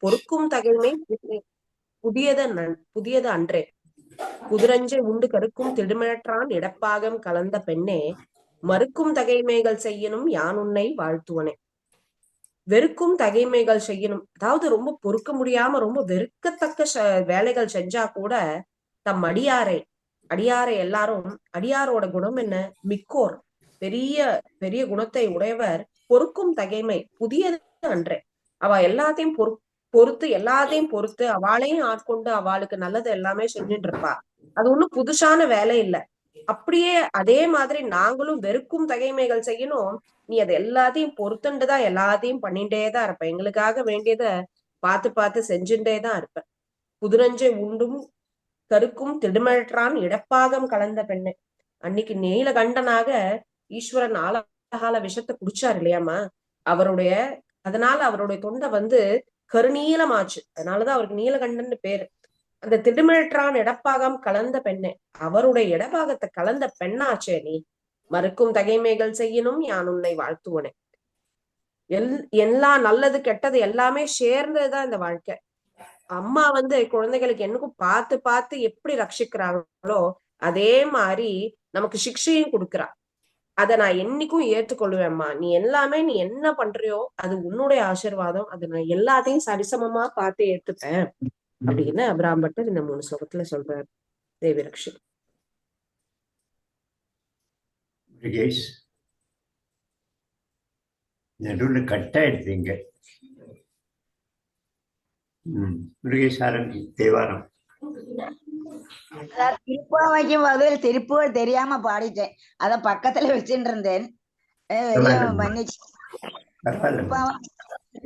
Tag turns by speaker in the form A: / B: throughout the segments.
A: பொறுக்கும் தகைமை புதியது அன்றே. குதிரஞ்சை உண்டு கருக்கும் திடுமிழற்றான் இடப்பாகம் கலந்த பெண்ணே, மறுக்கும் தகைமைகள் செய்யணும் யான் உன்னை வாழ்த்துவனே. வெறுக்கும் தகைமைகள் செய்யணும், அதாவது ரொம்ப பொறுக்க முடியாம ரொம்ப வெறுக்கத்தக்க வேலைகள் செஞ்சா கூட தம் அடியாரை எல்லாரும், அடியாரோட குணம் என்ன? மிக்கோர், பெரிய பெரிய குணத்தை உடையவர். பொறுக்கும் தகைமை புதியது அன்றே. அவ எல்லாத்தையும் பொறுத்து எல்லாத்தையும் பொறுத்து அவளையும் ஆட்கொண்டு அவளுக்கு நல்லது எல்லாமே செஞ்சுட்டு இருப்பா. அது ஒண்ணும் புதுசான வேலை இல்லை. அப்படியே அதே மாதிரி நாங்களும் வெறுக்கும் தகைமைகள் செய்யணும், நீ அதை எல்லாத்தையும் பொறுத்துண்டுதான் எல்லாத்தையும் பண்ணிட்டேதான் இருப்ப. எங்களுக்காக வேண்டியதை பார்த்து பார்த்து செஞ்சுட்டேதான் இருப்ப. குதிரஞ்சை உண்டும் கருக்கும் திடுமழற்றான் இடப்பாகம் கலந்த பெண்ணு. அன்னைக்கு நீலகண்டனாக ஈஸ்வரன் ஆலகால விஷத்தை குடிச்சார் இல்லையாமா, அதனால அவருடைய தொண்டை கருநீலமாச்சு. அதனாலதான் அவருக்கு நீலகண்டன் பேரு. அந்த திடுமிழற்றான் இடப்பாகம் கலந்த பெண்ணே, அவருடைய இடப்பாகத்தை கலந்த பெண்ணாச்சே நீ. மறுக்கும் தகைமைகள் செய்யணும் யான் உன்னை வாழ்த்துவனே. எல்லாம் நல்லது கெட்டது எல்லாமே சேர்ந்ததுதான் இந்த வாழ்க்கை. அம்மா குழந்தைகளுக்கு என்னைக்கும் பார்த்து பார்த்து எப்படி ரட்சிக்கிறாங்களோ அதே மாதிரி நமக்கு சிக்ஷையும் கொடுக்குறா. அதை நான் என்னைக்கும் ஏற்றுக்கொள்வேம்மா. நீ எல்லாமே நீ என்ன பண்றியோ அது உன்னுடைய ஆசீர்வாதம், அது நான் எல்லாத்தையும் சரிசமமா பார்த்து ஏத்துப்பேன் அப்படின்னு அபிராம்பட்டர் இந்த 3 ஸ்லோகத்துல சொல்றாரு. தேவிரக்ஷி.
B: நடுவில் கட்டா எடுத்தீங்க. தேவாரம்
C: திருப்பாவைக்கும் வகையில் திருப்புகள் தெரியாம பாடிட்டேன், அத பக்கத்துல வச்சுட்டு இருந்தேன்.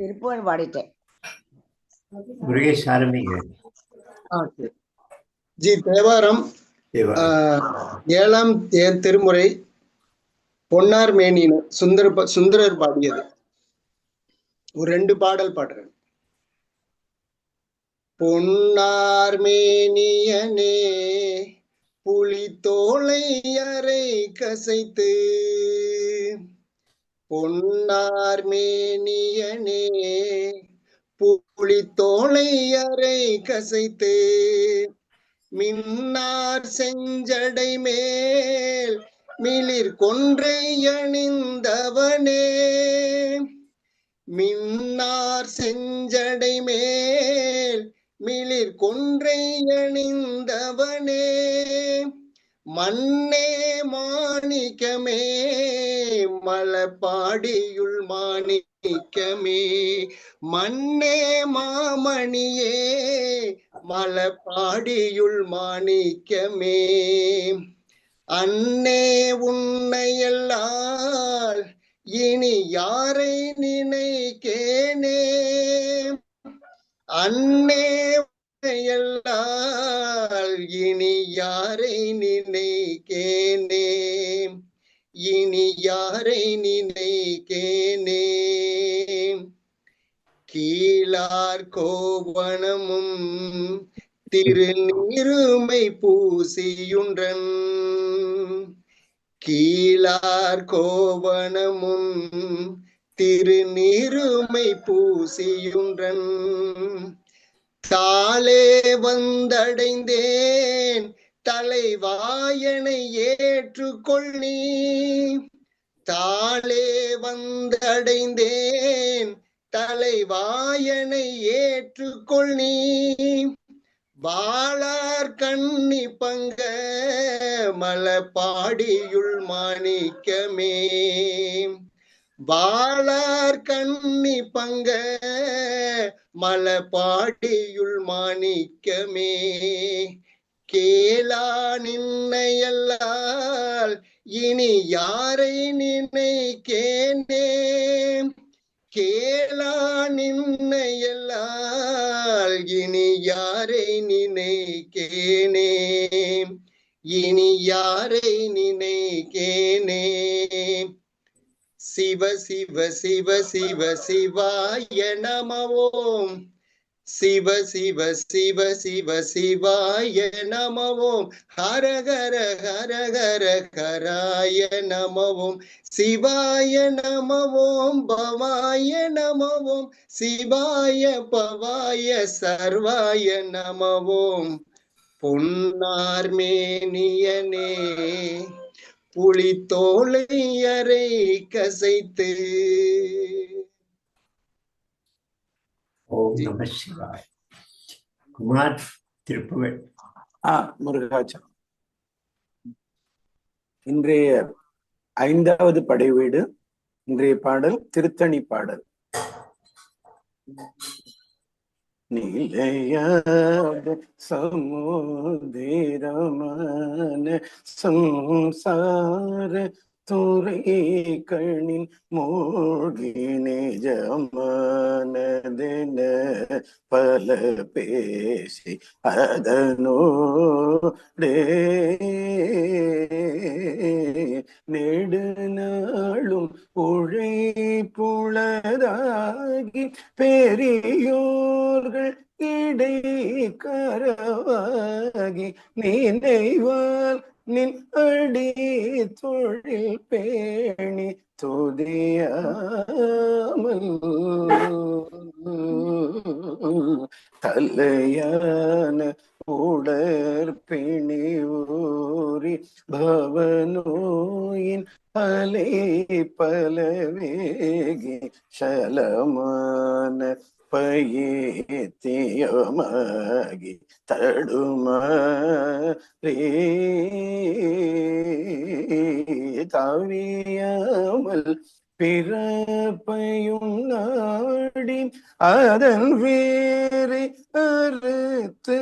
C: திருப்புகள் பாடிட்டேன்.
B: முருகேஷ் ஆரம்பிங்க.
D: ஜி தேவாரம் 7ஆம் திருமுறை பொன்னார் மேனின்னு சுந்தரர் பாடியது. ஒரு 2 பாடல் பாடுறேன். பொன்னார் மேனியனே புலித்தோலை அரை கசைத்து, பொன்னார் மேனியனே புலித்தோலை அரை கசைத்து, மின்னார் செஞ்சடை மேல் மிளிர் கொன்றை அணிந்தவனே, மின்னார் செஞ்சடை மேல் மிளிர் கொன்றை அணிந்தவனே, மண்ணே மாணிக்கமே மலப்பாடியுள் மாணிக்கமே, மண்ணே மாமணியே மலப்பாடியுள் மாணிக்கமே, அன்னே உன்னையல்லால் இனி யாரை நினைக்கேனே, அன்னே உன்னையல்லால் இனி யாரை நினைக்கேனே, இனி யாரை நினைக்கேனே, கீழார் கோவணமும் திருநீருமை பூசியுன்றன், கீழார் கோவணமும் திருநீருமை பூசியுன்றன், தாளே வந்தடைந்தேன் தலைவாயனை ஏற்றுக்கொள் நீ, தாளே வந்தடைந்தேன் தலைவாயனை ஏற்றுக்கொள் நீ, வாளார் கண்ணி பங்க மலப்பாடியுள் மாணிக்கமே, வாளார் கண்ணி பங்க மலப்பாடியுள் மாணிக்கமே, கேளா நின்னையல்லால் இனி யாரை நினைக்கேனே, கேளா நின்னையல்லால் இனி யாரை நினைக்கேனே, இனி யாரை நினைக்கேனே, சிவ சிவ சிவ சிவ சிவாய நம ஓம், சிவ சிவ சிவ சிவ சிவாய நமவோம். ஹர ஹர ஹர ஹர ஹராய நமவோம். சிவாய நமவோம் பவாய நமவோம். சிவாய பவாய சர்வாய நமவோம். பொன்னார்மேனியனே புலித்தோலை அறை கசைத்து.
B: ஓம் நம சிவாய். குமார் திருப்புகழ்.
E: முருகாச்சலம். இன்றைய 5வது படை வீடு. இன்றைய பாடல் திருத்தணி பாடல். நிலையாத சமுதிரமான சம்சார துறை கண்ணின் மூழ்கி நிஜமானதென பல பேசி அதனோடே நெடுநாளும் உழைப்புளதாகி பெரியோர்கள் இடை கரவாகி நினைவால் நின் அடி தொழில் பேணி துதியாமல் தலையான உடற்பிணி ஊறி பவனோயின் அலை பல வேகி சலமான பயித்தியமாகி தடுமாறே தவியாமல் பிறப்பையும் நாடி அதன் வேறு அறுத்து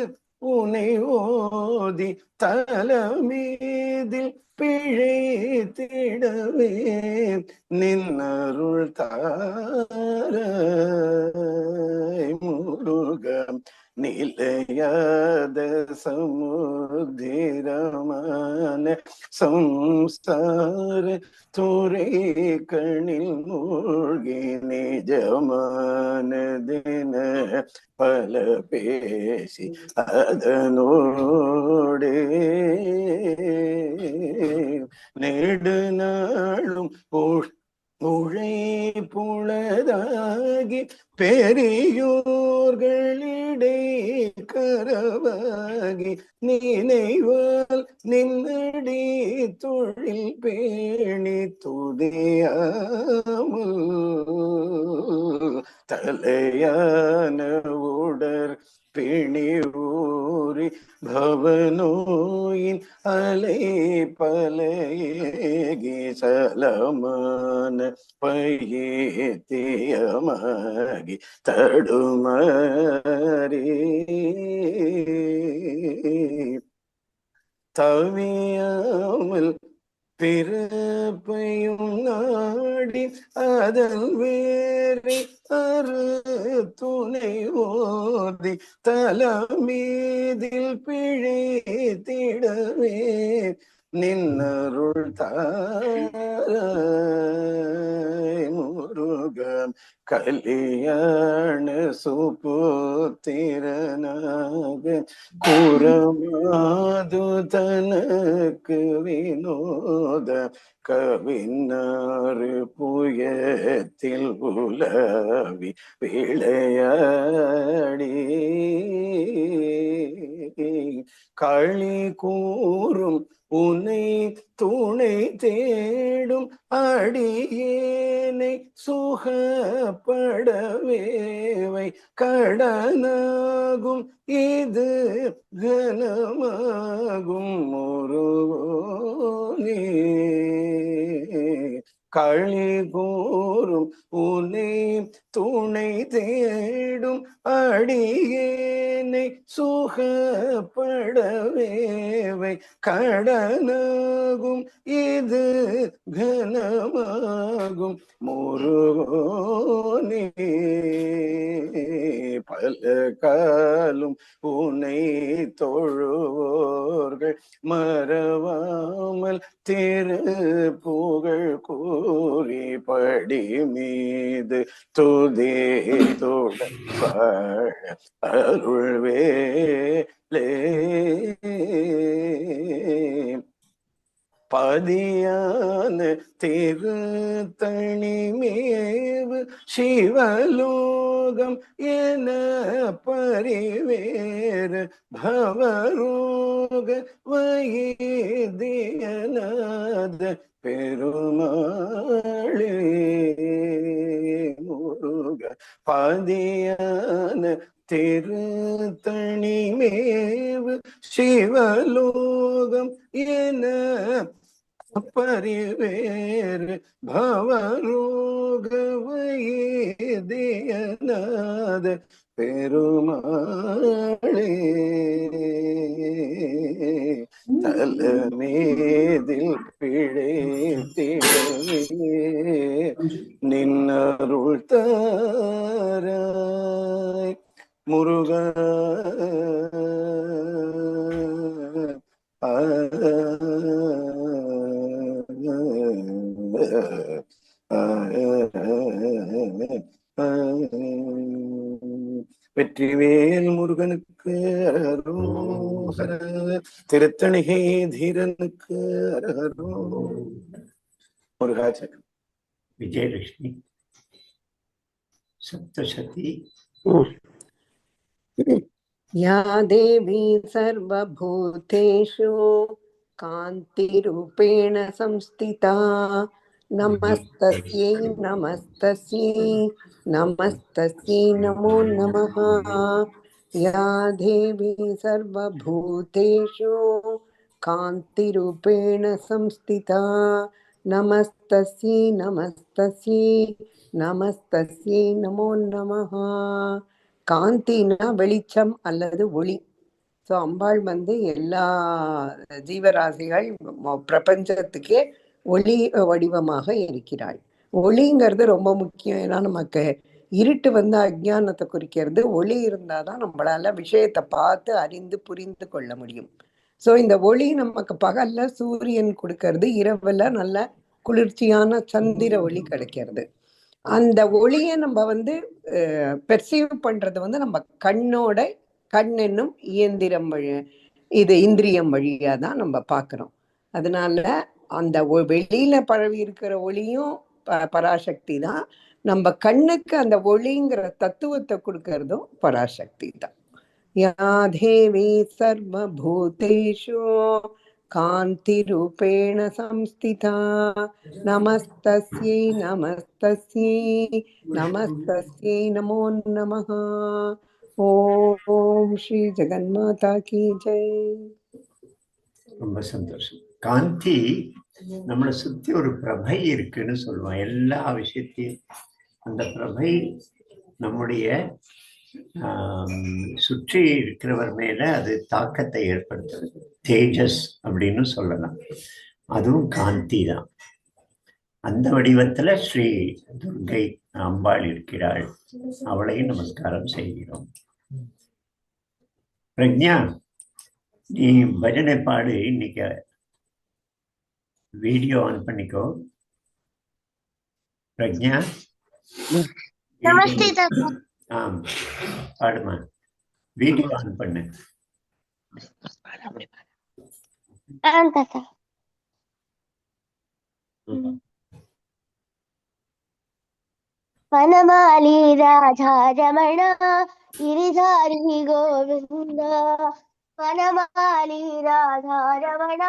E: உனை ஓதி தலமீதில் பிழைத்திடவே நின்னருள் தாராய் முருகம். நிலையாத சமுதிரமான சம்சார துறை கண்ணில் மூழ்கி நிஜமானதென பல பேசி அதனோடே நெடுநாளும் உழைப்புளதாகி பெரியோர்களிடை கரவாகி நினைவால் நின்னடி தொழில் பேணி துதியாமல் தலையான உடற் பிணி ஊறி பவனோயின் அலை பலையேகி சலமான பயித்தியமாகி தடுமாறே தவியாமல் பிறப்பையும் நாடி அதன் வேரை அறு துணை ஓதி தலமீதில் பிழைத்திடவே நின்னருள் தாராய் முருகம். கல்யாண சுபுத்திரனாக குரமாது தனக்கு வினோத கவினாறு புயத்தில் உலவி விளையாடி களி கூறும் உன்னை துணை தேடும் அடியேனை சுகப்படவேவை கடனாகும் இது கனமாகும் முருகனே. களி கூறும் உன்னை துணை தேடும் அடியேனை சுகப்படவேவை கடனாகும் இது கனமாகும் முருகனே. பல காலும் உன்னை தொழுவோர்கள் மறவாமல் திரு புகழ் கூறி படி மீது துதித்துடன் வாழ அருள்வேலே. பதியான திருத்தணிமேவு சிவலோகம் என பரிவேறு பவரோக வைத்தியநாத பெருமாளே முருக. பதியான திருத்தணிமேவு சிவலோகம் என பரிவேறு பவரோக வைத்தியநாத பெருமாளே. தலமேதில் பிழைத்திடவே நின்னருள் தாராய் முருகா. வெற்றிவேல் முருகனுக்கு அரகரோகர. திருத்தணிகை தீரனுக்கு அரகரோ. முருகாச்சரம்.
B: விஜயலட்சுமி சப்தசதி.
F: या देवी सर्वभूतेषु कान्तिरूपेण संस्थिता नमस्तस्यै नमस्तस्यै नमस्तस्यै नमो नमः। या देवी सर्वभूतेषु कान्तिरूपेण संस्थिता नमस्तस्यै नमस्तस्यै नमस्तस्यै नमो नमः। காந்தினா வெளிச்சம் அல்லது ஒளி. ஸோ அம்பாள் எல்லா ஜீவராசிகள் பிரபஞ்சத்துக்கே ஒளி வடிவமாக இருக்கிறாள். ஒளிங்கிறது ரொம்ப முக்கியம். ஏன்னா நமக்கு இருட்டு அஜ்ஞானத்தை குறிக்கிறது. ஒளி இருந்தாதான் நம்மளால விஷயத்தை பார்த்து அறிந்து புரிந்து கொள்ள முடியும். ஸோ இந்த ஒளி நமக்கு பகல்ல சூரியன் கொடுக்கறது, இரவுல நல்ல குளிர்ச்சியான சந்திர ஒளி கிடைக்கிறது. அந்த ஒளியை நம்ம பெர்சீவ் பண்றது நம்ம கண்ணோட கண் என்னும் இயந்திரம் இது இந்திரியம் வழியா தான் நம்ம பார்க்கிறோம். அதனால அந்த வெளியில பரவி இருக்கிற ஒளியும் பராசக்தி தான். நம்ம கண்ணுக்கு அந்த ஒளிங்கிற தத்துவத்தை கொடுக்கறதும் பராசக்தி தான். யா தேவி சர்வபூதேஷு காந்திரூபேண சம்ஸ்திதா நமஸ்தஸ்யை நமஸ்தஸ்யை நமஸ்தஸ்யை நமோ நமः. ஓம் ஸ்ரீ ஜெகன்மாதா கி ஜெய்.
B: ரொம்ப சந்தோஷம். காந்தி நம்மளை சுத்தி ஒரு பிரபை இருக்குன்னு சொல்லுவோம். எல்லா விஷயத்தையும் அந்த பிரபை நம்முடைய சுற்றி இருக்கிறவர் மேல அது தாக்கத்தை ஏற்படுத்துறது. தேஜஸ் அப்படின்னு சொல்லலாம். அதுவும் காந்தி தான். அந்த வடிவத்துல ஸ்ரீ துர்கை அம்பாள் இருக்கிறாள். அவளையும் நமஸ்காரம் செய்கிறோம். பிரக்ஞா, நீ பஜனை பாடு. இன்னைக்கு வீடியோ ஆன் பண்ணிக்கோ. பிரக்ஞா பாடுமா. வீடியோ ஆன் பண்ணு.
G: वनमाली राधा रमण गिरिधारी गोविंद। वनमाली राधा रमण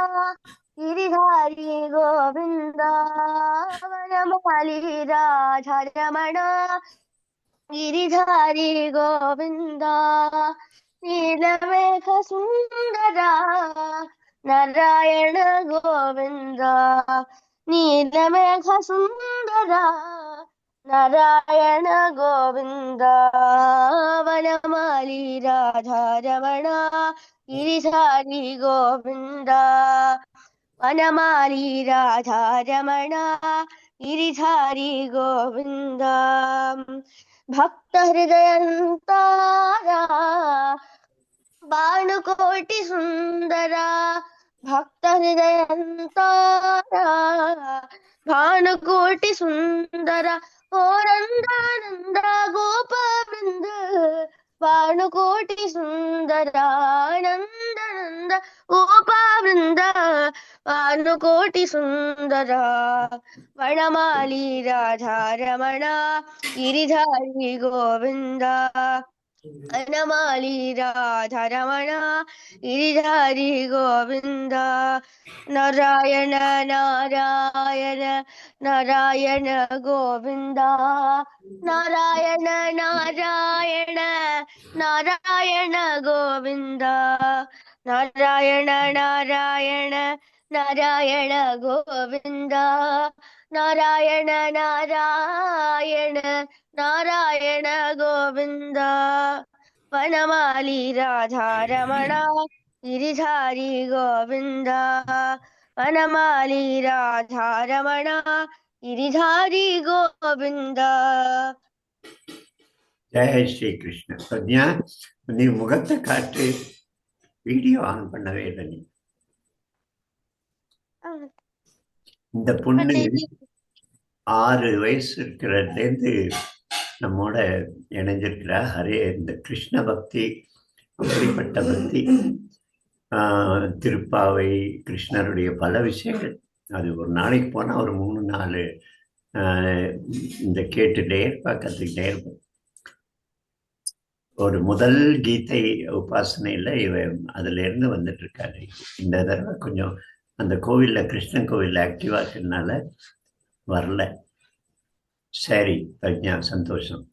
G: गिरिधारी गोविंद। वनमाली राधा रमण गिरिधारी गोविंद। नीलमेघ सुंदरा नारायण गोविंद। नीलमेघ सुंदरा नारायण गोविंद। वनमाली राधा रमण गिरिधारी गोविंद। वनमाली राधा रमण गिरिधारी गोविंद। भक्त हृदयंतारा भानुकोटि सुंदरा। भक्त हृदयंतारा भानुकोटि सुंदरा ओ नंदानंद गोप वृंद भानुकोटि सुंदरा नंद नंद गोप वृंद भानुकोटि सुंदरा वनमाली राधा रमण गिरिधारी गोविंदा वनमाली राधा रमण गिरिधारी गोविंदा नारायण नारायण नारायण गोविंदा नारायण नारायण नारायण गोविंदा नारायण नारायण नारायण गोविंदा नारायण नारायण नारायण गोविंदा वनमाली राधा रमण गिरिधारी गोविंदा वनमाली राधा रमण गिरिधारी गोविंदा
B: ஜெய ஸ்ரீ கிருஷ்ண. பிரஜா, நீ முகத்தை காட்டு. வீடியோ ஆன் பண்ணவே இல்லை நீ. இந்த பொண்ணு 6 வயசு இருக்கிறதுலேருந்து நம்மோட இணைஞ்சிருக்கிறா. ஹரே, இந்த கிருஷ்ண பக்தி, அப்படிப்பட்ட பக்தி, திருப்பாவை, கிருஷ்ணருடைய பல விஷயங்கள். அது ஒரு நாளைக்கு போனால் ஒரு 3-4 இந்த கேட்டுட்டே இருப்பா, கற்றுக்கிட்டே இருப்பேன். ஒரு முதல் கீதை உபாசனையில் அதுல இருந்து வந்துட்டு இருக்காரு. இந்த தடவை கொஞ்சம் அந்த கோவில்ல, கிருஷ்ணன் கோவில்ல ஆக்டிவா இருக்கிறதுனால வரல. சரி பிரஜா, சந்தோஷம்.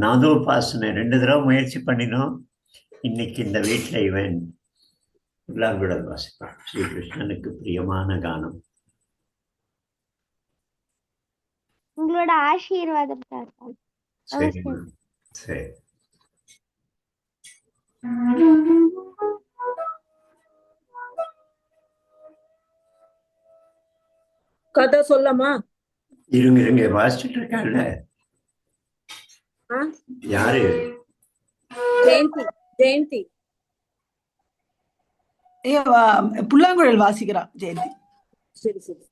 B: நாதோபாசனை 2 தடவை முயற்சி பண்ணினோம். இன்னைக்கு இந்த வீட்டில் இவன் புல்லாங்குழல் வாசிப்பான். ஸ்ரீ கிருஷ்ணனுக்கு பிரியமான கானம்.
G: உங்களோட ஆசீர்வாதம் தாத்தா.
B: சரி சரி.
H: கதை சொல்லமா?
B: இருங்க வாசிச்சுட்டு இருக்கான்ல. யாரு?
H: ஜெயந்தி.
I: புல்லாங்குழல் வாசிக்கிறான் ஜெயந்தி.
H: சரி சரி.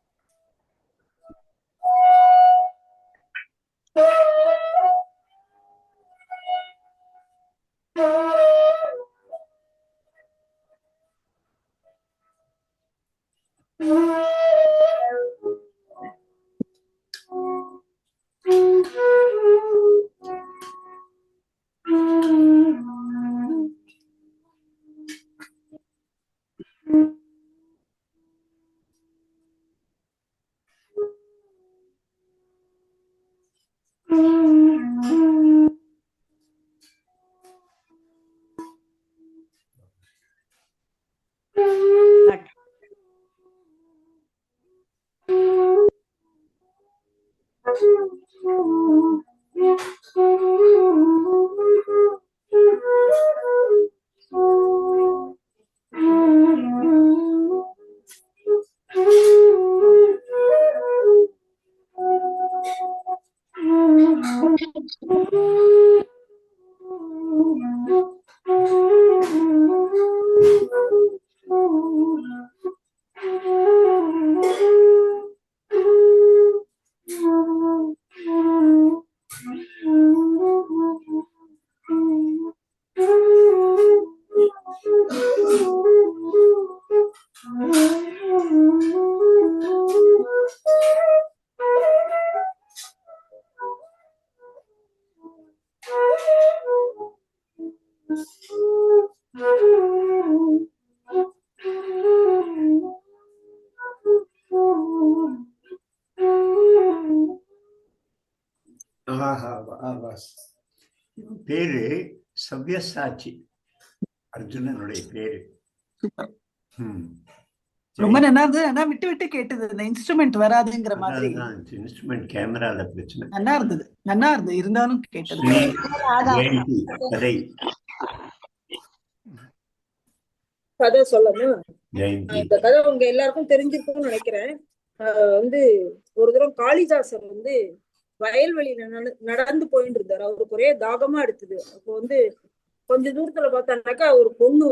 B: பேரு சவ்யசாச்சி, அர்ஜுனனுடைய பேரு.
I: ரொம்ப நல்லா இருந்தது. ஆனா விட்டு விட்டு கேட்டது, இந்த இன்ஸ்ட்ருமெண்ட் வராதுங்கிற மாதிரி.
B: இன்ஸ்ட்ருமெண்ட் கேமரால பிரச்சனை.
I: நல்லா இருந்தது இருந்தாலும் கேட்டது.
H: கதை சொல்லமா? இந்த கதை உங்க எல்லாருக்கும் தெரிஞ்சிருக்கும்னு நினைக்கிறேன். ஒரு தடவை காளிதாசர் வயல்வெளியில நடந்து போயிட்டு இருந்தாரு. அவருக்கு ஒரே தாகமா எடுத்தது. அப்போ கொஞ்ச தூரத்துல பார்த்தானாக்கா ஒரு பொண்ணு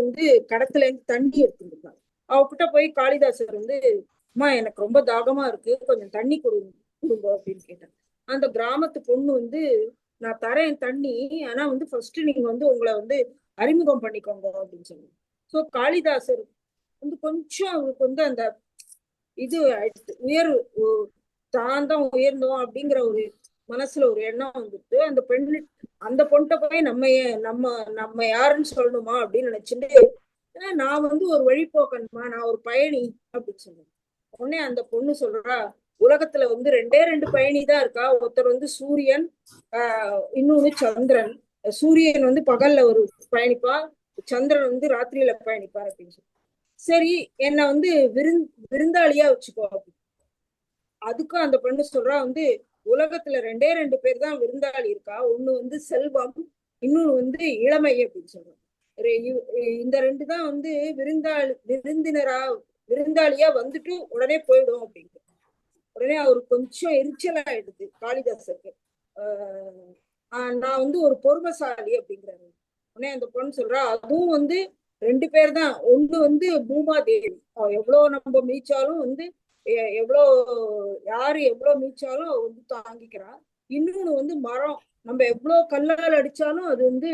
H: கடத்துல இருந்து தண்ணி எடுத்துட்டு இருந்தாங்க. அவகிட்ட போய் காளிதாசர் அம்மா எனக்கு ரொம்ப தாகமா இருக்கு, கொஞ்சம் தண்ணி கொடுங்க அப்படின்னு கேட்டாங்க. அந்த கிராமத்து பொண்ணு வந்து நான் தரேன் தண்ணி, ஆனா வந்து ஃபர்ஸ்ட் நீங்க வந்து உங்களை வந்து அறிமுகம் பண்ணிக்கோங்க அப்படின்னு சொன்னாங்க. ஸோ காளிதாசர் வந்து கொஞ்சம் அவருக்கு வந்து அந்த இது உயர்வு, தான் தான் உயர்ந்தோம் அப்படிங்கிற ஒரு மனசுல ஒரு எண்ணம் வந்துட்டு அந்த பொண்ணை போய் நம்ம நம்ம யாருன்னு சொல்லணுமா அப்படின்னு நினைச்சுட்டு, நான் வந்து ஒரு வழிபோக்கணுமா, நான் ஒரு பயணி அப்படின்னு சொன்னேன். உடனே அந்த பொண்ணு சொல்றா, உலகத்துல வந்து 2 பயணி தான் இருக்கா. ஒருத்தர் வந்து சூரியன், இன்னொன்னு சந்திரன். சூரியன் வந்து பகல்ல ஒரு பயணிப்பா, சந்திரன் வந்து ராத்திரியில பயணிப்பார் அப்படின்னு சொல்லி. சரி, என்ன வந்து விருந்தாளியா வச்சுக்கோ அப்படின்னு. அதுக்கும் அந்த பொண்ணு சொல்றா வந்து உலகத்துல 2 பேர் தான் விருந்தாளி இருக்கா. ஒண்ணு வந்து செல்வம், இன்னொன்னு வந்து இளமை அப்படின்னு சொல்றாங்க. இந்த 2 தான் வந்து விருந்தாளியா வந்துட்டு உடனே போயிடும் அப்படின்னு. உடனே அவருக்கு கொஞ்சம் எரிச்சலாயிடுது காளிதாசருக்கு. நான் வந்து ஒரு பொறுமைசாலி அப்படிங்கிறாரு. உடனே அந்த பொண்ணு சொல்றா, அதுவும் வந்து 2 பேர் தான். ஒண்ணு வந்து பூமாதேவி, எவ்வளவு நம்ம மீச்சாலும் வந்து யாரு எவ்வளவு மீச்சாலும் வந்து தாங்கிக்கிறா. இன்னொன்னு வந்து மரம், நம்ம எவ்வளவு கல்லால் அடிச்சாலும் அது வந்து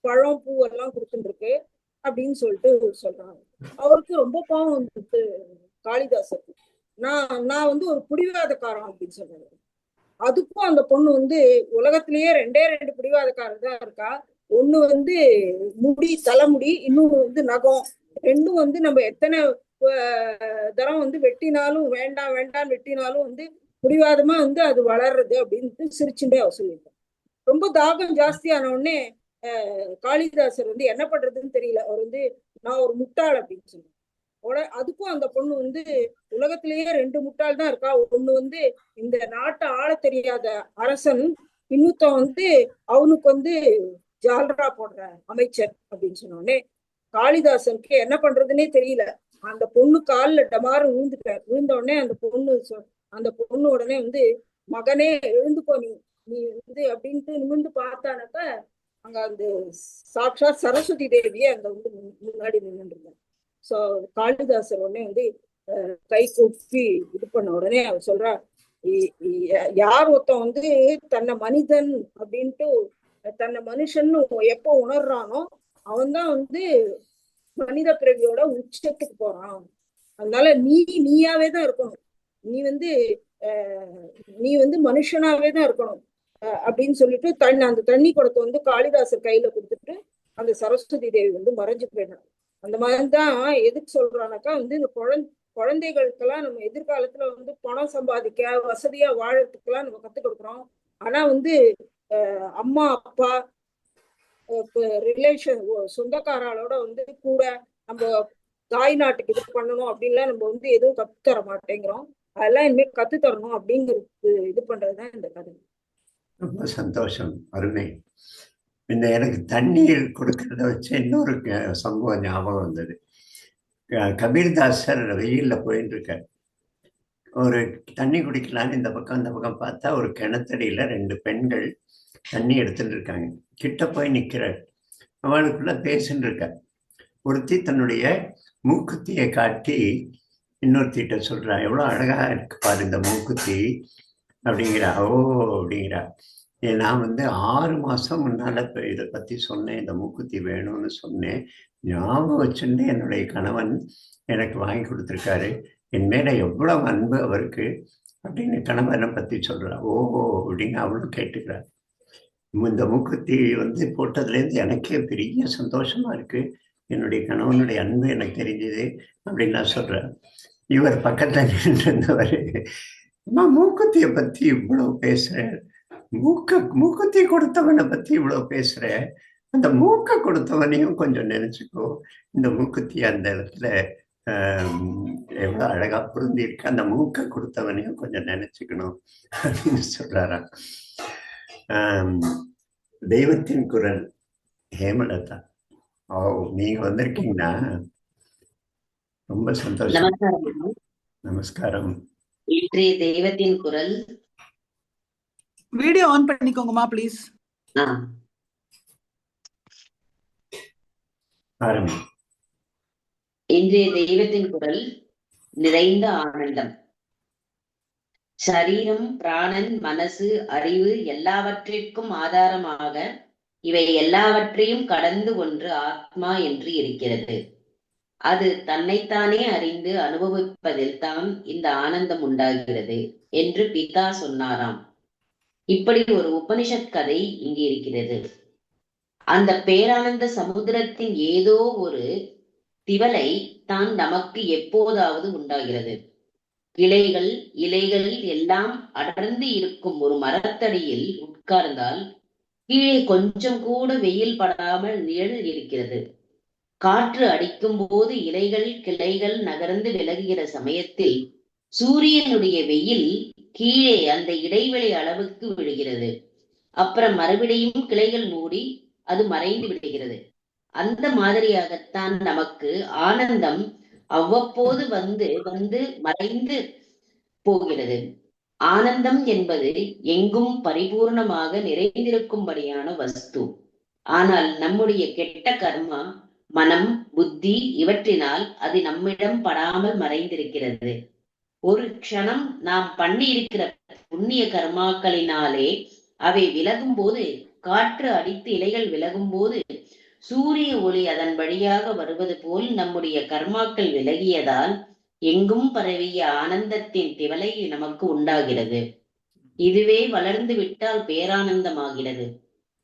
H: பழம் பூ எல்லாம் கொடுத்துட்டு இருக்கு அப்படின்னு சொல்லிட்டு சொல்றாங்க. அவருக்கு ரொம்ப பாவம் வந்துட்டு காளிதாசருக்கு. நான் வந்து ஒரு பிடிவாதக்காரன் அப்படின்னு சொல்றாரு. அதுக்கும் அந்த பொண்ணு வந்து உலகத்திலேயே 2 பிடிவாதக்காரர் தான் இருக்கா. ஒண்ணு வந்து தலைமுடி, இன்னொன்னு வந்து நகம். ரெண்டும் வந்து நம்ம எத்தனை தரம் வந்து வெட்டினாலும் வேண்டாம் வேண்டாம் வெட்டினாலும் வந்து பிடிவாதமா வந்து அது வளர்றது அப்படின்ட்டு சிரிச்சுட்டே அவர் சொல்லியிருக்கார். ரொம்ப தாகம் ஜாஸ்தியான உடனே காளிதாசர் வந்து என்ன பண்றதுன்னு தெரியல. அவர் வந்து நான் ஒரு முட்டாள் அப்படின்னு சொன்னார். அதுக்கும் அந்த பொண்ணு வந்து உலகத்திலேயே 2 முட்டாள் தான் இருக்கா. ஒண்ணு வந்து இந்த நாட்டை ஆள தெரியாத அரசன், இன்னொருத்தன் வந்து அவனுக்கு வந்து ஜால்ரா போடுற அமைச்சர் அப்படின்னு சொன்னோடனே காளிதாசனுக்கு என்ன பண்றதுன்னே தெரியல. அந்த பொண்ணு காலில் டமாறு விழுந்த உடனே அந்த பொண்ணு உடனே வந்து மகனே எழுந்துக்கோ, நீ வந்து அப்படின்ட்டு நிமிர்ந்து பார்த்தானாக்க அங்க அந்த சாட்சாத் சரஸ்வதி தேவியே அங்க வந்து முன்னாடி நின்றுட்டு இருந்தாங்க. ஸோ காளிதாசர் உடனே வந்து கை கூப்பி இது பண்ண உடனே அவர் சொல்றா, யார் ஒருத்தன் வந்து தன்னை மனிதன் அப்படின்ட்டு தன்னை மனுஷன்னு எப்போ உணர்றானோ அவன்தான் வந்து மனித பிறவியோட உச்சத்துக்கு போறான். அதனால நீயாவே தான் இருக்கணும், நீ வந்து மனுஷனாவே தான் இருக்கணும் அப்படின்னு சொல்லிட்டு அந்த தண்ணி குடத்தை வந்து காளிதாசர் கையில கொடுத்துட்டு அந்த சரஸ்வதி தேவி வந்து மறைஞ்சு போயிடணும். அந்த மாதிரிதான் எதுக்கு சொல்றானாக்கா வந்து இந்த குழந்தைகளுக்கெல்லாம் நம்ம எதிர்காலத்துல வந்து பணம் சம்பாதிக்க வசதியா வாழறதுக்கெல்லாம் நம்ம கத்துக் கொடுக்குறோம். ஆனா வந்து அம்மா அப்பா ரிலேஷன் சொந்தக்காராலோட வந்து கூட நம்ம தாய் நாட்டுக்கு இது பண்ணணும் அப்படின்லாம் நம்ம வந்து எதுவும் கத்துத்தர மாட்டேங்கிறோம். அதெல்லாம் இனிமேல் கத்து தரணும் அப்படிங்கிறது இது பண்றதுதான் இந்த கதை.
B: ரொம்ப சந்தோஷம், அருமை. இந்த எனக்கு தண்ணீர் கொடுக்கறத வச்சு இன்னொரு சம்பவம் ஞாபகம் வந்தது. கபீர்தாசர் வெயில்ல போயிட்டு இருக்கார். ஒரு தண்ணி குடிக்கலான்னு இந்த பக்கம் அந்த பக்கம் பார்த்தா ஒரு கிணத்தடியில 2 பெண்கள் தண்ணி எடுத்துட்டு இருக்காங்க. கிட்ட போய் நிக்கிறார். அவளுக்குள்ள பேசிட்டு இருக்க. ஒருத்தி தன்னுடைய மூக்குத்தியை காட்டி இன்னொருத்திட்ட சொல்றா, எவ்வளவு அழகா இருக்கு பாரு இந்த மூக்குத்தி அப்படிங்கிறா. ஓ அப்படிங்கிறா. நான் வந்து 6 மாசம் முன்னால இதை பத்தி சொன்னேன், இந்த மூக்குத்தி வேணும்னு சொன்னேன், ஞாபகம் வச்சுட்டு என்னுடைய கணவன் எனக்கு வாங்கி கொடுத்துருக்காரு, என் மேல எவ்வளவு அன்பு அவருக்கு அப்படின்னு கணவனை பத்தி சொல்றா. ஓஹோ அப்படின்னு அவளும் கேட்டுக்கிறார். இந்த மூக்குத்தி வந்து போட்டதுலேருந்து எனக்கே பெரிய சந்தோஷமா இருக்கு, என்னுடைய கணவனுடைய அன்பு எனக்கு தெரிஞ்சது அப்படின்னு நான் சொல்றேன். இவர் பக்கத்துல நின்றுவர், நான் மூக்குத்தியை பத்தி இவ்வளவு பேசுறேன், மூக்குத்தி கொடுத்தவனை பத்தி இவ்வளவு பேசுறேன், அந்த மூக்க கொடுத்தவனையும் கொஞ்சம் நினைச்சுக்கோ, இந்த மூக்குத்தி அந்த இடத்துல எவ்வளவு அழகா பொருந்தி இருக்கு, அந்த மூக்க கொடுத்தவனையும் கொஞ்சம் நினைச்சுக்கணும் அப்படின்னு சொல்றாராம். தெய்வத்தின் குரல் ஹேமலதா, ஓ நீங்க வந்திருக்கீங்களா? ரொம்ப சந்தோஷம். நமஸ்காரம்.
J: இன்றைய தெய்வத்தின் குரல்
I: வீடியோ ஆன் பண்ணிக்கோங்கம்மா ப்ளீஸ்.
J: இன்றைய தெய்வத்தின் குரல் நிறைந்த ஆனந்தம். சரீரம், பிராணன், மனசு, அறிவு எல்லாவற்றிற்கும் ஆதாரமாக இவை எல்லாவற்றையும் கடந்து ஒன்று ஆத்மா என்று இருக்கிறது. அது தன்னைத்தானே அறிந்து அனுபவிப்பதில் தான் இந்த ஆனந்தம் உண்டாகிறது என்று பிதா சொன்னாராம். இப்படி ஒரு உபனிஷத் கதை இங்கே இருக்கிறது. அந்த பேரானந்த சமுத்திரத்தின் ஏதோ ஒரு திவலை தான் நமக்கு எப்போதாவது உண்டாகிறது. கிளைகள், இலைகள் எல்லாம் அடர்ந்து இருக்கும் ஒரு மரத்தடியில் உட்கார்ந்தால் கீழே கொஞ்சம் கூட வெயில் படாமல் நிழல் இருக்கிறது. காற்று அடிக்கும் போது இலைகள், கிளைகள் நகர்ந்து விலகுகிற சமயத்தில் சூரியனுடைய வெயில் கீழே அந்த இடைவெளி அளவுக்கு விழுகிறது. அப்புறம் மறுபடியும் கிளைகள் மூடி அது மறைந்து விடுகிறது. அந்த மாதிரியாகத்தான் நமக்கு ஆனந்தம் அவ்வப்போது வந்து வந்து மறைந்து போகிறது. ஆனந்தம் என்பது எங்கும் பரிபூர்ணமாக நிறைந்திருக்கும்படியான வஸ்து. ஆனால் நம்முடைய கெட்ட கர்மா, மனம், புத்தி இவற்றினால் அது நம்மிடம் படாமல் மறைந்திருக்கிறது. ஒரு க்ஷணம் நாம் பண்ணி இருக்கிற புண்ணிய கர்மாக்களினாலே அவை விலகும் போது, காற்று அடித்து இலைகள் விலகும் போது சூரிய ஒளி அதன் வழியாக வருவது போல் நம்முடைய கர்மாக்கள் விலகியதால் எங்கும் பரவிய ஆனந்தத்தின் திவலை நமக்கு உண்டாகிறது. இதுவே வளர்ந்து விட்டால் பேரானந்தமாகிறது.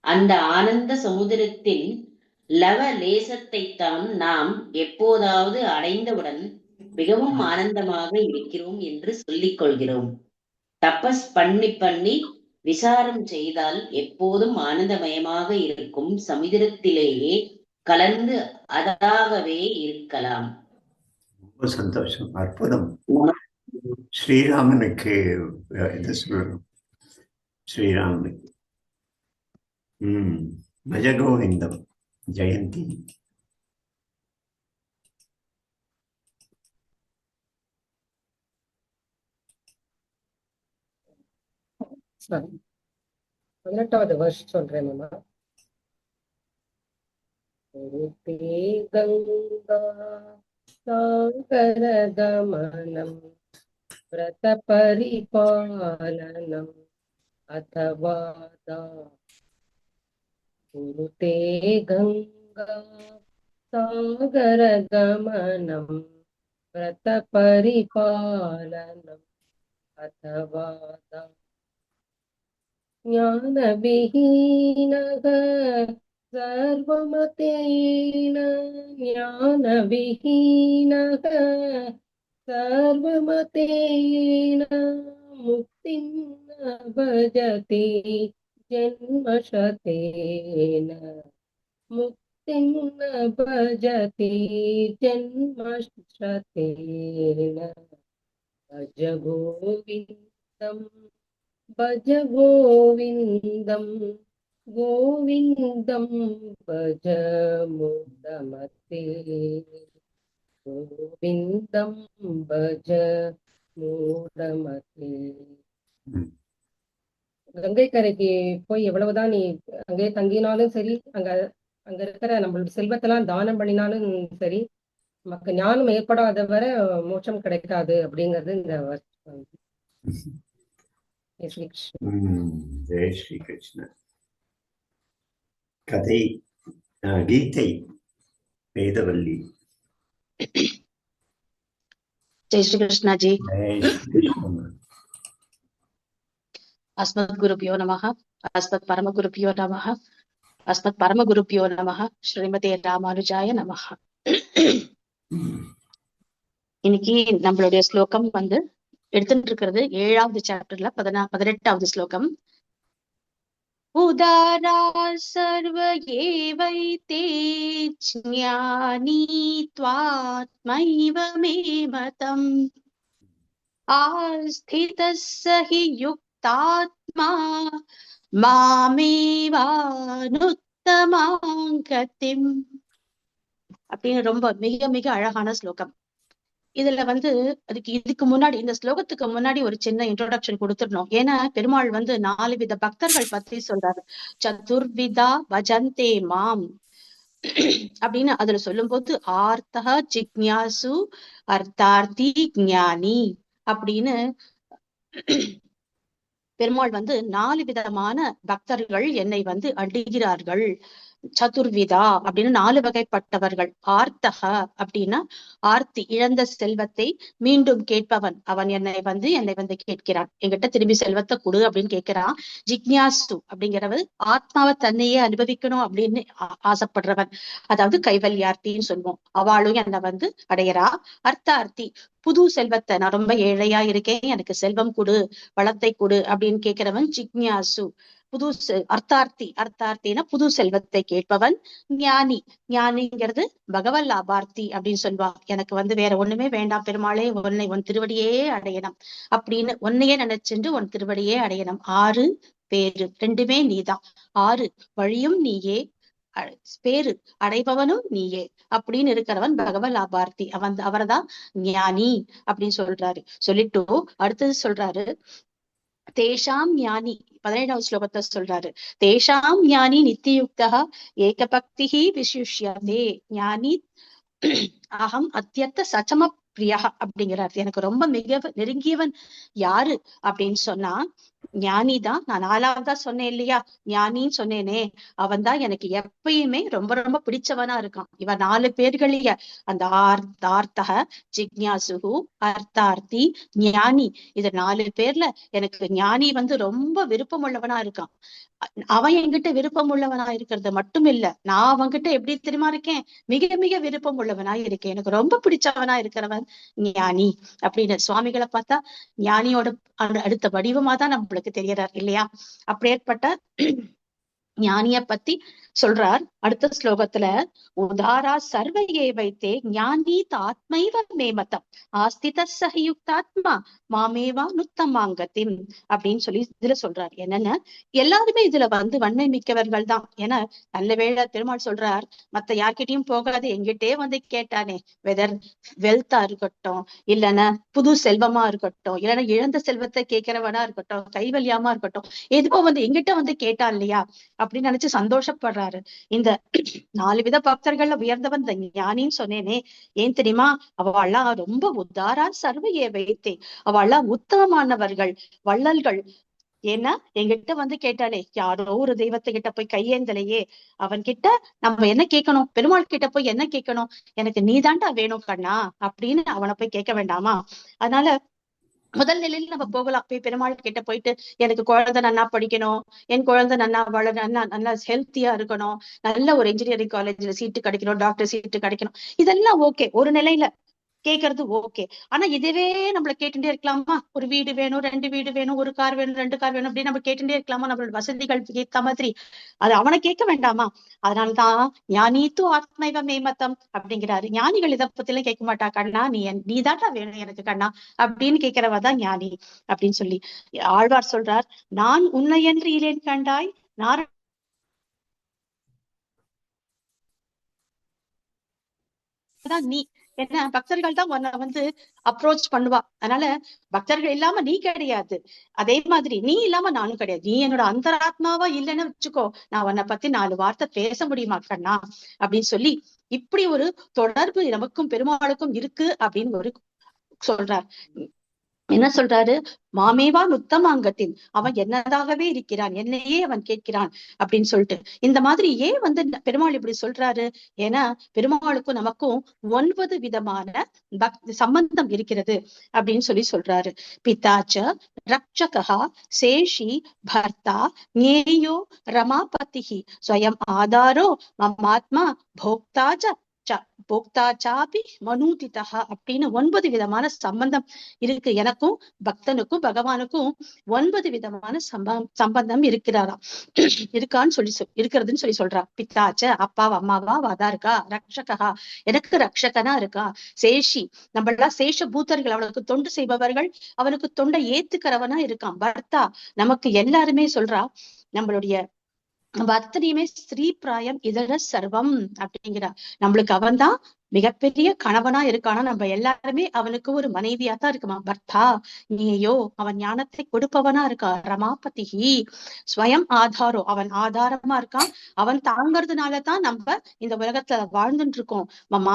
J: அந்த ஆனந்த சமுதிரத்தின் லவ லேசத்தை தான் நாம் எப்போதாவது அடைந்தவுடன் மிகவும் ஆனந்தமாக இருக்கிறோம் என்று சொல்லிக் கொள்கிறோம். தபஸ் பண்ணி பண்ணி விசாரம் செய்தால் எப்போதும் ஆனந்தமயமாக இருக்கும் சமுதிரத்திலேயே கலந்து அதாகவே இருக்கலாம்.
B: ரொம்ப சந்தோஷம், அற்புதம். ஸ்ரீராமனுக்கு இது சொல்லணும். ஸ்ரீராமனுக்கு பஜகோவிந்தம். ஜெயந்தி.
K: சரி, 18வது வருஷ சொல்றேன் மாமா. கங்கா சாகர கமனம் व्रत परिपालनम अथवा कुरुते गंगा सागर गमनम व्रत परिपालनम अथवा ज्ञान विहीनः सर्वमतेन ज्ञान विहीनः सर्वमतेन मुक्तिं न भजति जन्मशतेन मुक्तिं न भजति जन्मशतेन भज गोविन्दं भज गोविन्दं गोविन्दं भज मुदमते गोविन्दं भज मूढमते. கங்கை கரைக்கு போய் எவ்வளவுதான் நீ அங்கே தங்கினாலும் சரி, அங்க இருக்கிற நம்மளோட செல்வத்தெல்லாம் தானம் பண்ணினாலும் சரி, நமக்கு ஞானம் ஏற்படாத வரை மோட்சம் கிடைக்காது அப்படிங்கிறது இந்த
B: ஜெய் ஸ்ரீ கிருஷ்ண. கதை கீதை வேதவல்லி.
L: जय श्री कृष्ण जी. अस्मत् गुरुभ्यो नमः. अस्मत् परम गुरुभ्यो नमः. अस्मत् परम गुरुभ्यो नमः. श्रीमते ராமானுஜாய நமஹ. இன்னைக்கு நம்மளுடைய ஸ்லோகம் வந்து எடுத்துட்டு இருக்கிறது 7வது சாப்டர்ல 18வது ஸ்லோகம். उदारा सर्व एवैते ज्ञानी त्वात्मैव मे मतम् आस्थितः स हि युक्तात्मा मामेवानुत्तमां गतिम्. அப்படின்னு ரொம்ப மிக மிக அழகான ஸ்லோகம். இதுல வந்து இதுக்கு முன்னாடி இந்த ஸ்லோகத்துக்கு முன்னாடி ஒரு சின்ன இன்ட்ரோடக்ஷன் கொடுத்துடணும். ஏன்னா பெருமாள் வந்து 4 வித பக்தர்கள் பத்தி சொல்றாரு. சதுர்விதா பஜந்தே மாம் அப்படின்னு அதுல சொல்லும் போது ஆர்த்தா ஜிக்ஞாசு அர்த்தார்த்தி ஞானி அப்படின்னு பெருமாள் வந்து 4 விதமான பக்தர்கள் என்னை வந்து அண்டிகிறார்கள். சதுர்விதா அப்படின்னு 4 வகைப்பட்டவர்கள். ஆர்த்தக அப்படின்னா ஆர்த்தி, இழந்த செல்வத்தை மீண்டும் கேட்பவன். அவன் என்னை வந்து கேட்கிறான், என்கிட்ட திரும்பி செல்வத்தை கொடு அப்படின்னு கேட்கிறான். ஜிக்ஞாசு அப்படிங்கிறவர் ஆத்மாவை தன்னையே அனுபவிக்கணும் அப்படின்னு ஆசைப்படுறவன், அதாவது கைவல்யார்த்தின்னு சொல்லுவோம். அவளும் என்னை வந்து அடையறா. அர்த்தார்த்தி, புது செல்வத்தை, நான் ரொம்ப ஏழையா இருக்கேன், எனக்கு செல்வம் கொடு, வளத்தை கொடு அப்படின்னு கேட்கிறவன் ஜிக்ஞாசு. புது அர்த்தார்த்தினா புது செல்வத்தை கேட்பவன். ஞானி, ஞானிங்கிறது பகவல் லாபார்த்தி அப்படின்னு சொல்வா. எனக்கு வந்து வேற ஒண்ணுமே வேண்டாம் பெருமாளே, உன் திருவடியே அடையணும் அப்படின்னு உன்னையே நினைச்சுட்டு உன் திருவடியே அடையணும். 6 பேரு, 2மே நீதான். 6 வழியும் நீயே, பேரு அடைபவனும் நீயே அப்படின்னு இருக்கிறவன் பகவல் லாபார்த்தி. அவர்தான் ஞானி அப்படின்னு சொல்றாரு. சொல்லிட்டு அடுத்தது சொல்றாரு, தேஷாம் ஞானி, 17வது ஸ்லோகத்தை சொல்றாரு. தேஷாம் ஞானி நித்தியுக்தா ஏகபக்திஹி விசிஷ்யதே ஞானி அகம் அத்தியத்த சச்சம பிரியா அப்படிங்கிறார். எனக்கு ரொம்ப மிக நெருங்கியவன் யாரு அப்படின்னு சொன்னா ஞானிதான். நான் 4வதா சொன்னேன் இல்லையா, ஞானின்னு சொன்னேனே, அவன் தான் எனக்கு எப்பயுமே ரொம்ப ரொம்ப பிடிச்சவனா இருக்கான். இவன் 4 பேர்களைய, அந்த ஆர்த்தக, ஜிக்ஞாசுகு, அர்த்தார்த்தி, ஞானி, இது 4 பேர்ல எனக்கு ஞானி வந்து ரொம்ப விருப்பம் உள்ளவனா இருக்கான். அவன் என்கிட்ட விருப்பம் உள்ளவனா இருக்கிறது மட்டும் இல்ல, நான் அவன்கிட்ட எப்படி தெரியுமா இருக்கேன், மிக மிக விருப்பம் உள்ளவனா இருக்கேன். எனக்கு ரொம்ப பிடிச்சவனா இருக்கிறவன் ஞானி அப்படின்னு. சுவாமிகளை பார்த்தா ஞானியோட அடுத்த வடிவமா தான் நம்மளுக்கு தெரியறார் இல்லையா. அப்படியேற்பட்ட ஞானிய பத்தி சொல்றார் அடுத்த ஸ்லோகத்துல. உதாரா சர்வையே வைத்தே ஞானி ஆத்மைவ மேமதம் ஆஸ்தித சகியுக்தாத்மா மாமேவா நுத்தமாங்கத்தின் அப்படின்னு சொல்லி இதுல சொல்றார். என்னன்னா எல்லாருமே இதுல வந்து வன்மை மிக்கவர்கள் தான். ஏன்னா நல்ல வேளை பெருமாள் சொல்றார், மத்த யார்கிட்டயும் போகாது, எங்கிட்டே வந்து கேட்டானே, வெதர் வெல்த்தா இருக்கட்டும், இல்லைன்னா புது செல்வமா இருக்கட்டும், இல்லைன்னா இழந்த செல்வத்தை கேட்கிறவனா இருக்கட்டும், கைவல்யமா இருக்கட்டும், எதுவோ வந்து எங்கிட்ட வந்து கேட்டான் இல்லையா அப்படின்னு நினைச்சு சந்தோஷப்படுறாரு. இந்த 4 வித பக்தர்கள்ல உயர்ந்தவன் இந்த ஞானின்னு சொன்னேனே, ஏன் தெரியுமா, அவள்லாம் ரொம்ப உதாரா சர்வையே வைத்தே, அவள்லாம் உத்தமமானவர்கள், வள்ளல்கள். ஏன்னா என்கிட்ட வந்து கேட்டாலே, யாரோ ஒரு தெய்வத்தை கிட்ட போய் கையேந்தலையே, அவன் கிட்ட நம்ம என்ன கேட்கணும், பெருமாள் கிட்ட போய் என்ன கேட்கணும், எனக்கு நீதாண்டா வேணும் கண்ணா அப்படின்னு அவனை போய் கேட்க வேண்டாமா. அதனால முதல் நிலையில நம்ம போகலாம், போய் பெருமாள் கிட்ட போயிட்டு எனக்கு குழந்தை நன்னா படிக்கணும், என் குழந்தை நன்னா நல்லா ஹெல்த்தியா இருக்கணும், நல்ல ஒரு இன்ஜினியரிங் காலேஜ்ல சீட்டு கிடைக்கணும், டாக்டர் சீட்டு கிடைக்கணும், இதெல்லாம் ஓகே, ஒரு நிலையில கேட்கறது ஓகே. ஆனா இதுவே நம்மள கேட்டுட்டே இருக்கலாமா, ஒரு வீடு வேணும், 2 வீடு வேணும், ஒரு கார் வேணும், 2 கார் வேணும் அப்படின்னு நம்ம கேட்டுட்டே இருக்கலாமா, நம்மளோட வசதிகளுக்கு ஏத்த மாதிரி. அது அவனை கேட்க வேண்டாமா. அதனால்தான் ஞானித்து ஆத்மைவ மேமத்தம் அப்படிங்கிறாரு. ஞானிகள் இதை பத்தி எல்லாம் கேட்க மாட்டா, கண்ணா நீதாட்டா வேணும் எனக்கு கண்ணா அப்படின்னு கேட்கிறவதான் ஞானி அப்படின்னு சொல்லி ஆழ்வார் சொல்றார். நான் உன்னை என்று இலேன் கண்டாய் நீ என்ன, பக்தர்கள் தான் உன்னை வந்து அப்ரோச் பண்ணுவா. அதனால பக்தர்கள் இல்லாம நீ கிடையாது, அதே மாதிரி நீ இல்லாம நானும் கிடையாது. நீ என்னோட அந்தராத்மாவா இல்லைன்னு வச்சுக்கோ, நான் உன்னை பத்தி 4 வார்த்தை பேச முடியுமா கண்ணா அப்படின்னு சொல்லி இப்படி ஒரு தொடர்பு நமக்கும் பெருமாளுக்கும் இருக்கு அப்படின்னு ஒரு சொல்றார். என்ன சொல்றாரு, மாமேவா நுத்தமாங்கத்தின், அவன் என்னதாகவே இருக்கிறான், என்னையே அவன் கேட்கிறான் அப்படின்னு சொல்லிட்டு. இந்த மாதிரி ஏன் வந்து பெருமாள் இப்படி சொல்றாரு, ஏன்னா பெருமாளுக்கும் நமக்கும் 9 விதமான சம்பந்தம் இருக்கிறது அப்படின்னு சொல்லி சொல்றாரு. பிதாச்ச ரக்ஷகா சேஷி பர்த்தா ஞேயோ ரமாபதிஹி ஸ்வயம் ஆதாரோ மமாத்மா போக்தாச்ச போக்தாச்சாபி மனூதிதா அப்படின்னு 9 விதமான சம்பந்தம் இருக்கு. எனக்கும் பக்தனுக்கும் பகவானுக்கும் 9 விதமான சம்பந்தம் இருக்கிறாராம், இருக்கிறதுன்னு சொல்லி சொல்றா. பித்தாச்ச அப்பாவா அம்மாவா வாதா இருக்கா, ரக்ஷகா எனக்கு ரக்ஷகனா இருக்கா, சேஷி நம்மளா சேஷ பூத்தர்கள், அவனுக்கு தொண்டு செய்பவர்கள், அவனுக்கு தொண்டை ஏத்துக்கிறவனா இருக்கான். பர்த்தா நமக்கு எல்லாருமே சொல்றா, நம்மளுடைய நம்ம அத்தனையுமே ஸ்ரீ பிராயம் இதர சர்வம் அப்படிங்கிறா. நம்மளுக்கு அவன் தான் மிகப்பெரிய கணவனா இருக்கானா, நம்ம எல்லாருமே அவனுக்கு ஒரு மனைவியா தான் இருக்குமா. பர்த்தா நீயோ அவன் ஞானத்தை கொடுப்பவனா இருக்கா. ரமாபதிஹி ஸ்வயம் ஆதாரோ அவன் ஆதாரமா இருக்கான். அவன் தாங்கிறதுனாலதான் நம்ம இந்த உலகத்துல வாழ்ந்துட்டு இருக்கோம்.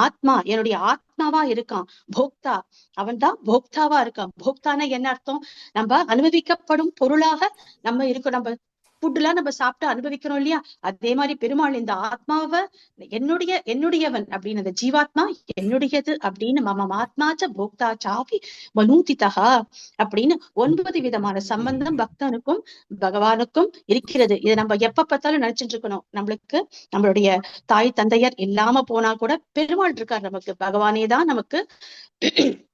L: ஆத்மா என்னுடைய ஆத்மாவா இருக்கான். போக்தா அவன் தான் போக்தாவா இருக்கான். போக்தான என்ன அர்த்தம்? நம்ம அனுபவிக்கப்படும் பொருளாக நம்ம இருக்கோம். நம்ம ஃபுட் எல்லாம் நம்ம சாப்பிட்டு அனுபவிக்கிறோம் இல்லையா, அதே மாதிரி பெருமாள் இந்த ஆத்மாவை என்னுடையவன் அப்படின்னு, அந்த ஜீவாத்மா என்னுடையது அப்படின்னு மம ஆத்மாச்ச போக்தா சாபி மனூதிதா அப்படின்னு 9 விதமான சம்பந்தம் பக்தனுக்கும் பகவானுக்கும் இருக்கிறது. இதை நம்ம எப்ப பார்த்தாலும் நினைச்சிட்டு இருக்கணும். நம்மளுடைய தாய் தந்தையர் இல்லாம போனா கூட பெருமாள் இருக்கார் நமக்கு. பகவானே தான் நமக்கு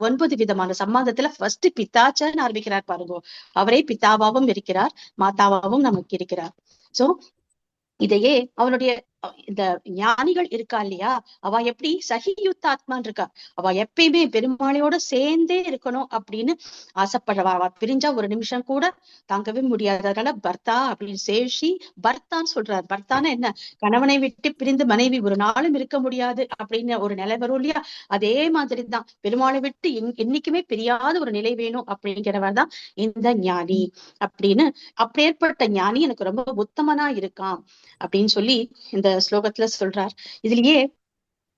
L: 9 விதமான சம்பந்தத்துல ஃபர்ஸ்ட் பித்தாச்சன்னு ஆரம்பிக்கிறார் பாருங்க. அவரே பிதாவாவும் இருக்கிறார், மாதாவாவும் நமக்கு இருக்கிறார். சோ இதையே அவனுடைய இந்த ஞானிகள் இருக்கா இல்லையா, அவ எப்படி சகியுத்தாத்மான் இருக்கா. அவ எப்பயுமே பெருமாளையோட சேர்ந்தே இருக்கணும் அப்படின்னு ஆசைப்படுறவா. அவ பிரிஞ்சா ஒரு நிமிஷம் கூட தாங்கவே முடியாது. அதனால பர்த்தா அப்படின்னு சேஷி பர்த்தான்னு சொல்றாரு. பர்த்தான என்ன, கணவனை விட்டு பிரிந்து மனைவி ஒரு நாளும் இருக்க முடியாது அப்படின்னு ஒரு நிலை வரும் இல்லையா, அதே மாதிரிதான் பெருமாளை விட்டு என்னைக்குமே பிரியாத ஒரு நிலை வேணும் அப்படிங்கிறவர் தான் இந்த ஞானி அப்படின்னு. அப்பேற்பட்ட ஞானி எனக்கு ரொம்ப உத்தமனா இருக்கான் அப்படின்னு சொல்லி இந்த ஸ்லோகத்துல சொல்றார். இதுலயே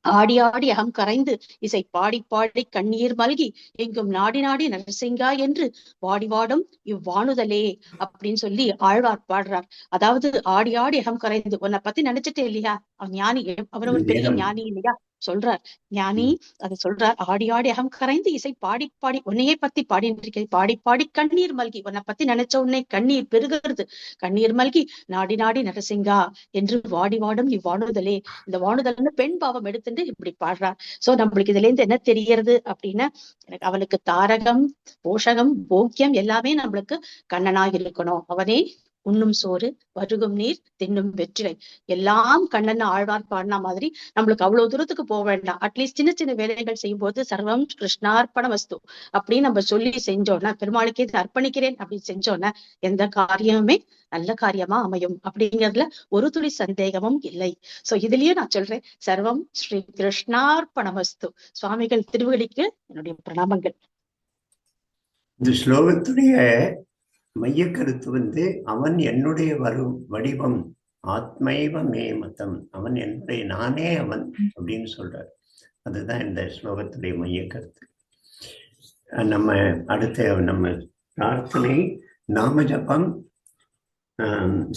L: ஆடி ஆடி அகம் கரைந்து இசை பாடி பாடி கண்ணீர் மல்கி எங்கும் நாடி நாடி நரசிங்கா என்று வாடி வாடும் இவ்வாணுதலே அப்படின்னு சொல்லி ஆழ்வார் பாடுறார். அதாவது ஆடி ஆடி அகம் கரைந்து, உன்னை பத்தி நினைச்சிட்டே இல்லையா, அவன் ஞானி, அவர் ஒரு பெரிய ஞானி இல்லையா சொல்றார். ஞானி அதை சொல்றார். ஆடி ஆடி அகம் கரைந்து இசை பாடி பாடி உன்னையே பத்தி பாடிட்டு இருக்கேன். பாடி பாடி கண்ணீர் மல்கி, உன்னை பத்தி நினைச்ச உடனே கண்ணீர் பெருகிறது. கண்ணீர் மல்கி நாடி நாடி நரசிங்கா என்று வாடி வாடும் இவ்வாணுதலே. இந்த வாணுதல்னு பெண் பாவம் எடுத்துட்டு இப்படி பாடுறார். சோ நம்மளுக்கு இதுல இருந்து என்ன தெரியறது அப்படின்னா, எனக்கு அவனுக்கு தாரகம் போஷகம் போக்கியம் எல்லாமே நம்மளுக்கு கண்ணனா இருக்கணும். அவனே உண்ணும் சோறு வருகும் நீர் தின்னும் வெற்றிலை எல்லாம் கண்ணன் ஆழ்வார் பாடின மாதிரி நம்மளுக்கு அவ்வளவு தூரத்துக்கு போக வேண்டாம். அட்லீஸ்ட் சின்ன சின்ன வேலைகள் செய்யும் போது சர்வம் கிருஷ்ணார்ப்பண வஸ்து அப்படின்னு நம்ம சொல்லி செஞ்சோன்னா, பெருமாளுக்கே இதை அர்ப்பணிக்கிறேன் அப்படின்னு செஞ்சோன்னா எந்த காரியமுமே நல்ல காரியமா அமையும் அப்படிங்கிறதுல ஒரு துளி சந்தேகமும் இல்லை. சோ இதுலயே நான் சொல்றேன், சர்வம் ஸ்ரீ கிருஷ்ணார்ப்பணமஸ்து. சுவாமிகள் திருவடிக்கு என்னுடைய பிரணாமங்கள்.
B: இந்த ஸ்லோகத்துடைய மைய கருத்து அவன் என்னுடைய வடிவம், ஆத்மைவ மே மதம், அவன் என்னுடைய நானே அவன் அப்படின்னு சொல்றார். அதுதான் இந்த ஸ்லோகத்துடைய மைய கருத்து. நம்ம அடுத்த நம்ம பிரார்த்தனை நாம ஜபம்.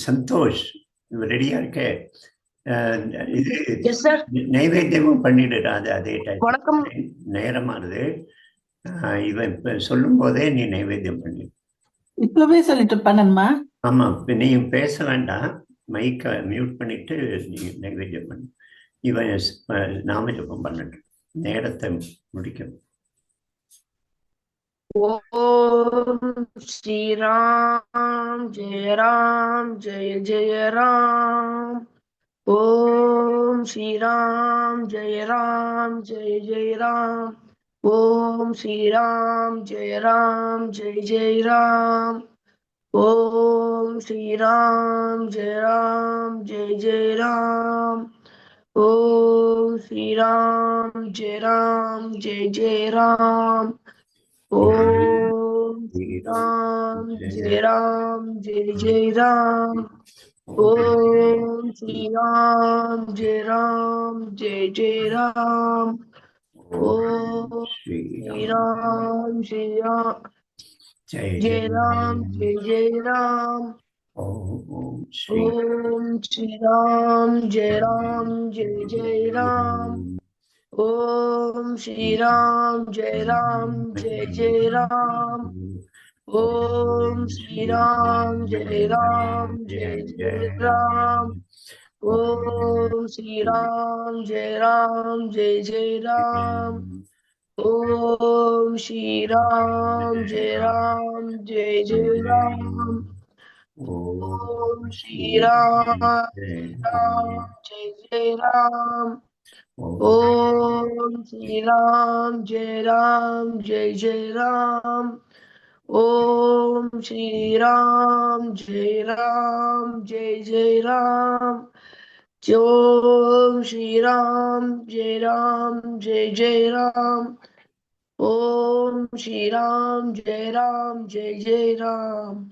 B: சந்தோஷ் ரெடியா இருக்க? இது நைவேத்தியமும் பண்ணிடுறா. அது அதே டைம் நேரமானது. இவன் இப்ப சொல்லும் போதே நீ நைவேத்தியம் பண்ணி
I: இப்பவே சொல்லிட்டு பண்ணணுமா?
B: ஆமா, நீயும் பேச வேண்டாம், மைக்க மியூட் பண்ணிட்டு நீ நைவேத்தியம் பண்ணு. இவன் நாம ஜபம் பண்ணட்டு நேரத்தை முடிக்கும்.
A: ஓம் ஸ்ரீராம் ஜெய ராம் ஜெய ஜெய ராம். ஓம் ஸ்ரீராம் ஜெய ராம் ஜெய ஜெய ராம். ஓம் ஸ்ரீராம் ஜெய ராம் ஜெய ஜெய ராம். ஓம் ஸ்ரீராம் ஜெய ராம் ஜெய ஜெய ராம். ஓம் ஸ்ரீராம் ஜெய ராம் ஜெய ஜெய ராம். ஓம் ஸ்ரீராம் ஜெய ராம் ஜெய ஜெய ராம். ஓம் ஸ்ரீராம் ஜெய ராம் ஜெய ஜெய ராம். ஓம் ஸ்ரீராம் ஜெய ராம் ஜெய ஜெய ராம். ஓம் ஸ்ரீராம் ஜெய ராம் ஜெய ஜெய ராம். ஓம் ஸ்ரீராம் ஜெய ராம் ஜெய ஜெய ராம். ஓம் ஸ்ரீராம் ஜெய ராம் ஜெய ஜெய ராம். ஓம் ஸ்ரீராம் ஜெய ராம் ஜெய ஜெய ராம். ஓம் ஸ்ரீராம் ஜெய ராம் ஜெய ஜெய ராம். ஓம் ஸ்ரீராம் ஜெய ஜெய ராம். ஓம் ஸ்ரீராம் ஜெய ராம் ஜெய ஜெய ராம்.
M: ओम श्री राम जय राम जय जय राम। ओम श्री राम जय जय राम। ओम श्री राम जय जय राम।